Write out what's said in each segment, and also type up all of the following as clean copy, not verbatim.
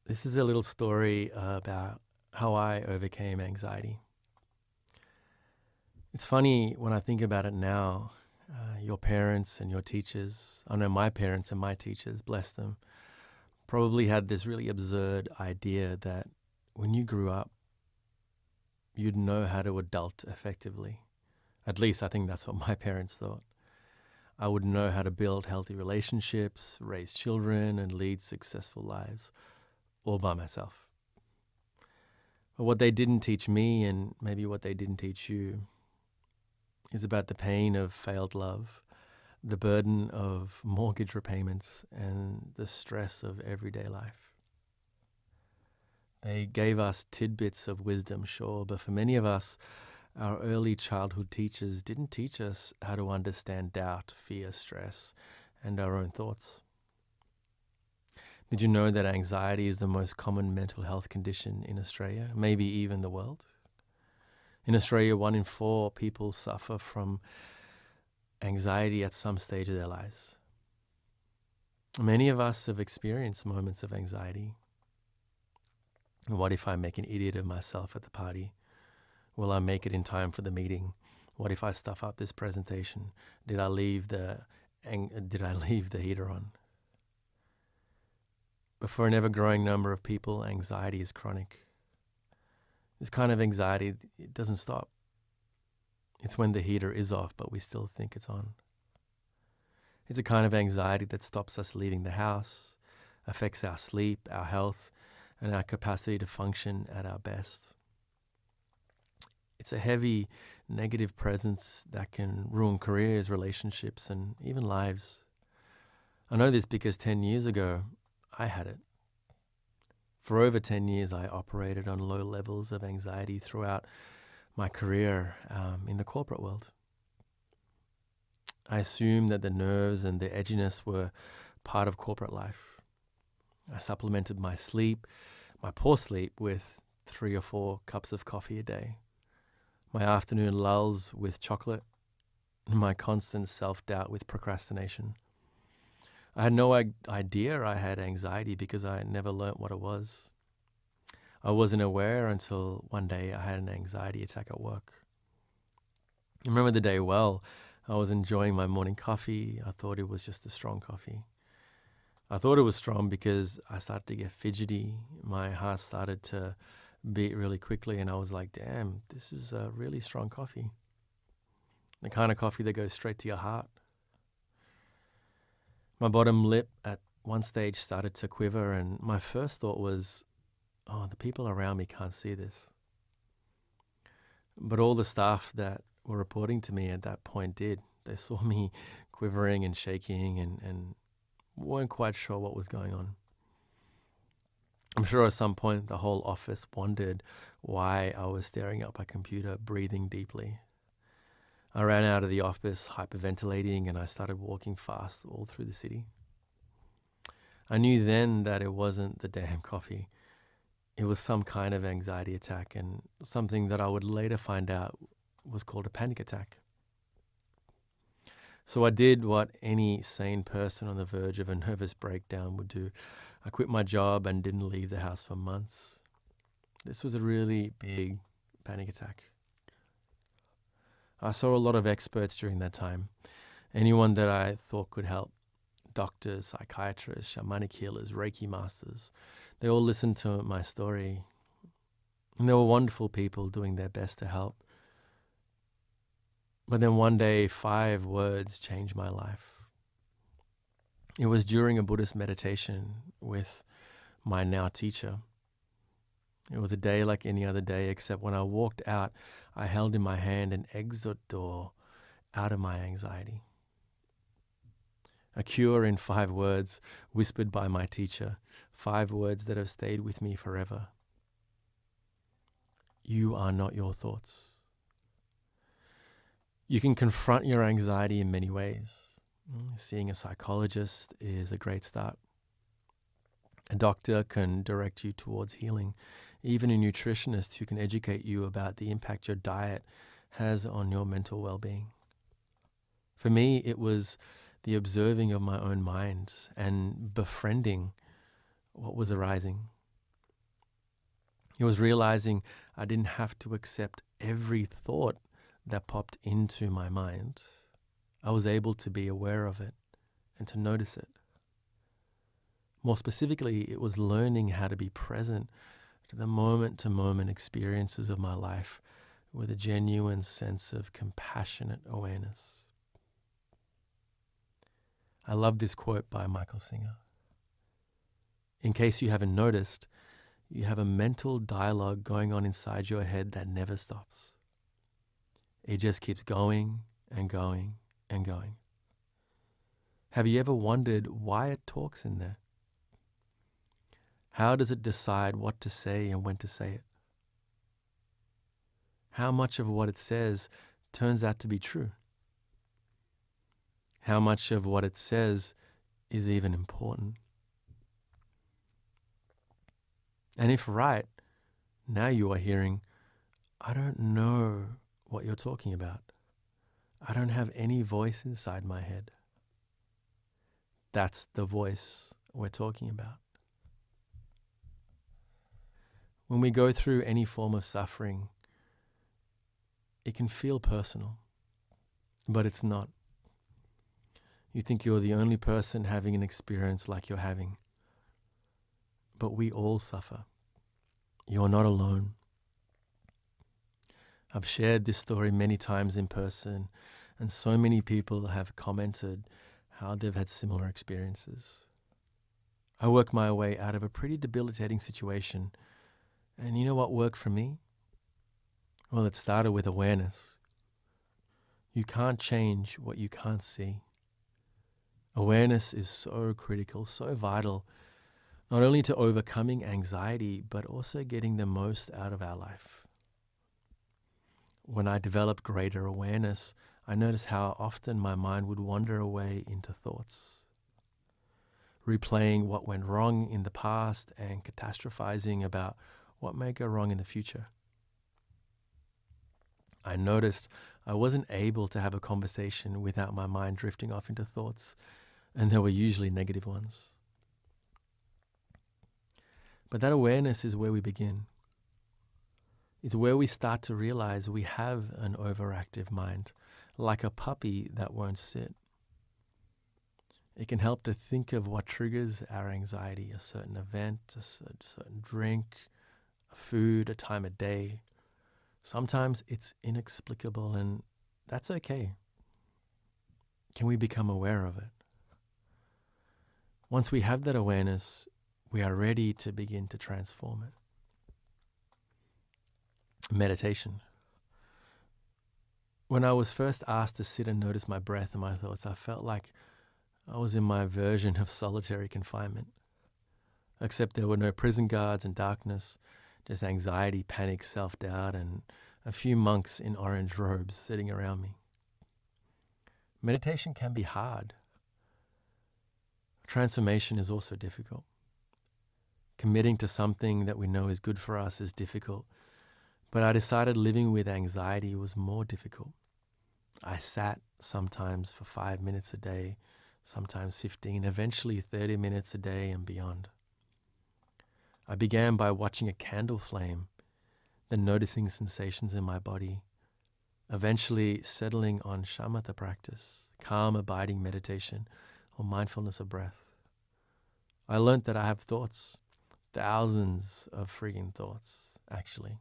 This is a little story about how I overcame anxiety. It's funny when I think about it now, your parents and your teachers, I know my parents and my teachers, bless them, probably had this really absurd idea that when you grew up, you'd know how to adult effectively. At least I think that's what my parents thought. I would know how to build healthy relationships, raise children, and lead successful lives all by myself. But what they didn't teach me, and maybe what they didn't teach you, is about the pain of failed love, the burden of mortgage repayments, and the stress of everyday life. They gave us tidbits of wisdom, sure, but for many of us, our early childhood teachers didn't teach us how to understand doubt, fear, stress, and our own thoughts. Did you know that anxiety is the most common mental health condition in Australia, maybe even the world? In Australia, 1 in 4 people suffer from anxiety at some stage of their lives. Many of us have experienced moments of anxiety. What if I make an idiot of myself at the party? Will I make it in time for the meeting? What if I stuff up this presentation? Did I leave the heater on? But for an ever-growing number of people, anxiety is chronic. This kind of anxiety, it doesn't stop. It's when the heater is off, but we still think it's on. It's a kind of anxiety that stops us leaving the house, affects our sleep, our health, and our capacity to function at our best. It's a heavy, negative presence that can ruin careers, relationships, and even lives. I know this because 10 years ago, I had it. For over 10 years, I operated on low levels of anxiety throughout my career in the corporate world. I assumed that the nerves and the edginess were part of corporate life. I supplemented my poor sleep, with 3 or 4 cups of coffee a day, my afternoon lulls with chocolate, and my constant self-doubt with procrastination. I had no idea I had anxiety because I had never learnt what it was. I wasn't aware until one day I had an anxiety attack at work. I remember the day well. I was enjoying my morning coffee. I thought it was just a strong coffee. I thought it was strong because I started to get fidgety. My heart started to beat really quickly, and I was like, damn, this is a really strong coffee. The kind of coffee that goes straight to your heart. My bottom lip at one stage started to quiver, and my first thought was, oh, the people around me can't see this. But all the staff that were reporting to me at that point did. They saw me quivering and shaking and weren't quite sure what was going on. I'm sure at some point the whole office wondered why I was staring at my computer, breathing deeply. I ran out of the office hyperventilating, and I started walking fast all through the city. I knew then that it wasn't the damn coffee. It was some kind of anxiety attack, and something that I would later find out was called a panic attack. So I did what any sane person on the verge of a nervous breakdown would do. I quit my job and didn't leave the house for months. This was a really big panic attack. I saw a lot of experts during that time. Anyone that I thought could help. Doctors, psychiatrists, shamanic healers, Reiki masters. They all listened to my story. And they were wonderful people doing their best to help. But then one day, 5 words changed my life. It was during a Buddhist meditation with my now teacher. It was a day like any other day, except when I walked out, I held in my hand an exit door out of my anxiety. A cure in 5 words, whispered by my teacher, 5 words that have stayed with me forever. You are not your thoughts. You can confront your anxiety in many ways. Seeing a psychologist is a great start. A doctor can direct you towards healing. Even a nutritionist who can educate you about the impact your diet has on your mental well-being. For me, it was the observing of my own mind and befriending what was arising. It was realizing I didn't have to accept every thought that popped into my mind. I was able to be aware of it and to notice it. More specifically, it was learning how to be present to the moment-to-moment experiences of my life with a genuine sense of compassionate awareness. I love this quote by Michael Singer. In case you haven't noticed, you have a mental dialogue going on inside your head that never stops. It just keeps going and going and going. Have you ever wondered why it talks in there? How does it decide what to say and when to say it? How much of what it says turns out to be true? How much of what it says is even important? And if right, now you are hearing, I don't know what you're talking about. I don't have any voice inside my head. That's the voice we're talking about. When we go through any form of suffering, it can feel personal, but it's not. You think you're the only person having an experience like you're having. But we all suffer. You're not alone. I've shared this story many times in person, and so many people have commented how they've had similar experiences. I worked my way out of a pretty debilitating situation, and you know what worked for me? Well, it started with awareness. You can't change what you can't see. Awareness is so critical, so vital, not only to overcoming anxiety, but also getting the most out of our life. When I developed greater awareness, I noticed how often my mind would wander away into thoughts, replaying what went wrong in the past and catastrophizing about what may go wrong in the future. I noticed I wasn't able to have a conversation without my mind drifting off into thoughts, and they were usually negative ones. But that awareness is where we begin. It's where we start to realize we have an overactive mind, like a puppy that won't sit. It can help to think of what triggers our anxiety, a certain event, a certain drink, a food, a time of day. Sometimes it's inexplicable, and that's okay. Can we become aware of it? Once we have that awareness, we are ready to begin to transform it. Meditation. When I was first asked to sit and notice my breath and my thoughts, I felt like I was in my version of solitary confinement. Except there were no prison guards and darkness, just anxiety, panic, self-doubt, and a few monks in orange robes sitting around me. Meditation can be hard. Transformation is also difficult. Committing to something that we know is good for us is difficult, but I decided living with anxiety was more difficult. I sat sometimes for 5 minutes a day, sometimes 15, eventually 30 minutes a day and beyond. I began by watching a candle flame, then noticing sensations in my body, eventually settling on shamatha practice, calm abiding meditation, or mindfulness of breath. I learned that I have thoughts, thousands of friggin' thoughts, actually.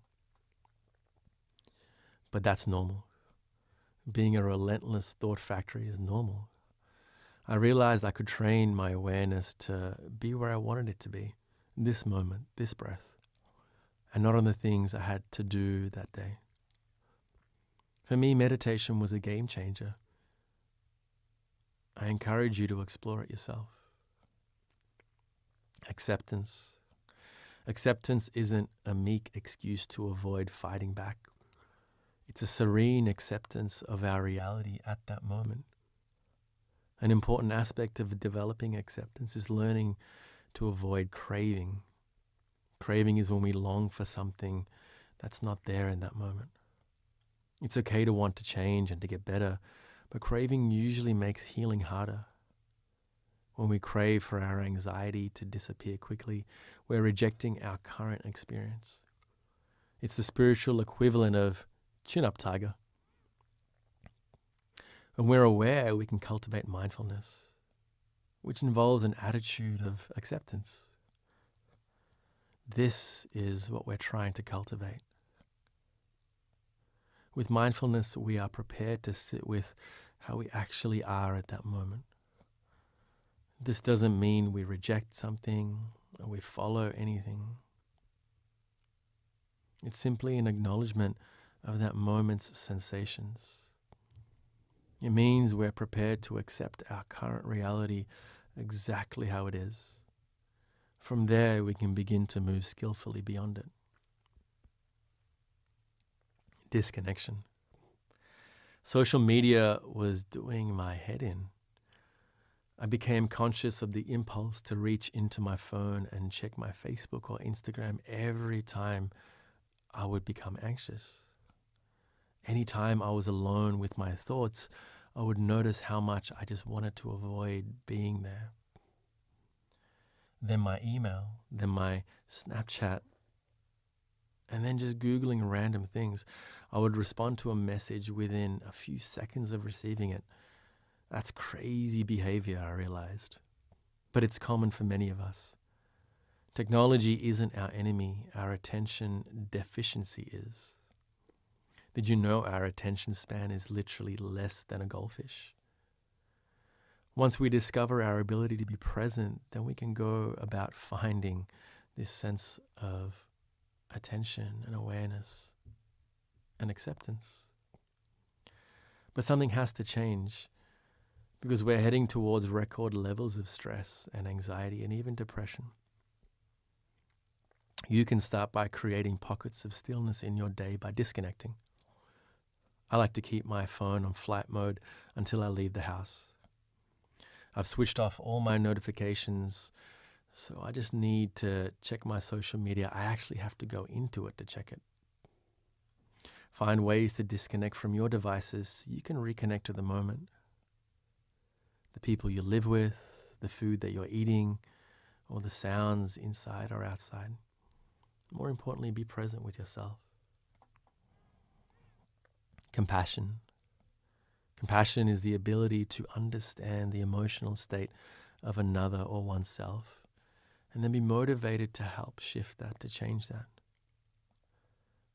But that's normal. Being a relentless thought factory is normal. I realized I could train my awareness to be where I wanted it to be, this moment, this breath, and not on the things I had to do that day. For me, meditation was a game changer. I encourage you to explore it yourself. Acceptance. Acceptance isn't a meek excuse to avoid fighting back. It's a serene acceptance of our reality at that moment. An important aspect of developing acceptance is learning to avoid craving. Craving is when we long for something that's not there in that moment. It's okay to want to change and to get better, but craving usually makes healing harder. When we crave for our anxiety to disappear quickly, we're rejecting our current experience. It's the spiritual equivalent of chin up, tiger. When we're aware, we can cultivate mindfulness, which involves an attitude of acceptance. This is what we're trying to cultivate. With mindfulness, we are prepared to sit with how we actually are at that moment. This doesn't mean we reject something or we follow anything. It's simply an acknowledgement of that moment's sensations. It means we're prepared to accept our current reality exactly how it is. From there, we can begin to move skillfully beyond it. Disconnection. Social media was doing my head in. I became conscious of the impulse to reach into my phone and check my Facebook or Instagram every time I would become anxious. Anytime I was alone with my thoughts, I would notice how much I just wanted to avoid being there. Then my email, then my Snapchat, and then just Googling random things. I would respond to a message within a few seconds of receiving it. That's crazy behavior, I realized. But it's common for many of us. Technology isn't our enemy, our attention deficiency is. Did you know our attention span is literally less than a goldfish? Once we discover our ability to be present, then we can go about finding this sense of attention and awareness and acceptance. But something has to change because we're heading towards record levels of stress and anxiety and even depression. You can start by creating pockets of stillness in your day by disconnecting. I like to keep my phone on flight mode until I leave the house. I've switched off all my notifications, so I just need to check my social media. I actually have to go into it to check it. Find ways to disconnect from your devices so you can reconnect to the moment. The people you live with, the food that you're eating, or the sounds inside or outside. More importantly, be present with yourself. Compassion. Compassion is the ability to understand the emotional state of another or oneself, and then be motivated to help shift that, to change that.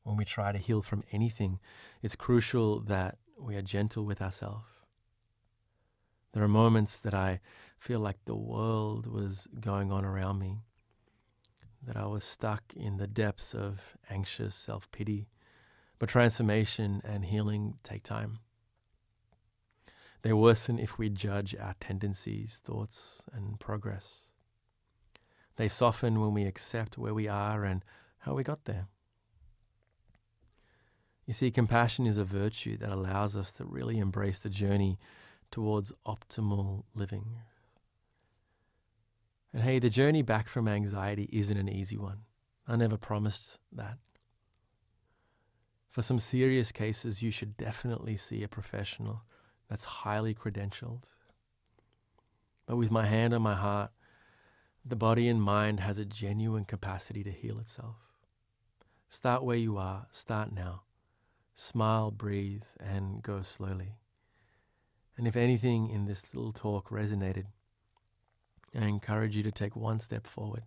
When we try to heal from anything, it's crucial that we are gentle with ourselves. There are moments that I feel like the world was going on around me, that I was stuck in the depths of anxious self-pity, but transformation and healing take time. They worsen if we judge our tendencies, thoughts, and progress. They soften when we accept where we are and how we got there. You see, compassion is a virtue that allows us to really embrace the journey towards optimal living. And hey, the journey back from anxiety isn't an easy one. I never promised that. For some serious cases, you should definitely see a professional that's highly credentialed. But with my hand on my heart, the body and mind has a genuine capacity to heal itself. Start where you are. Start now. Smile, breathe, and go slowly. And if anything in this little talk resonated, I encourage you to take one step forward,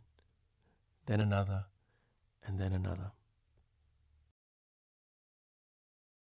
then another, and then another.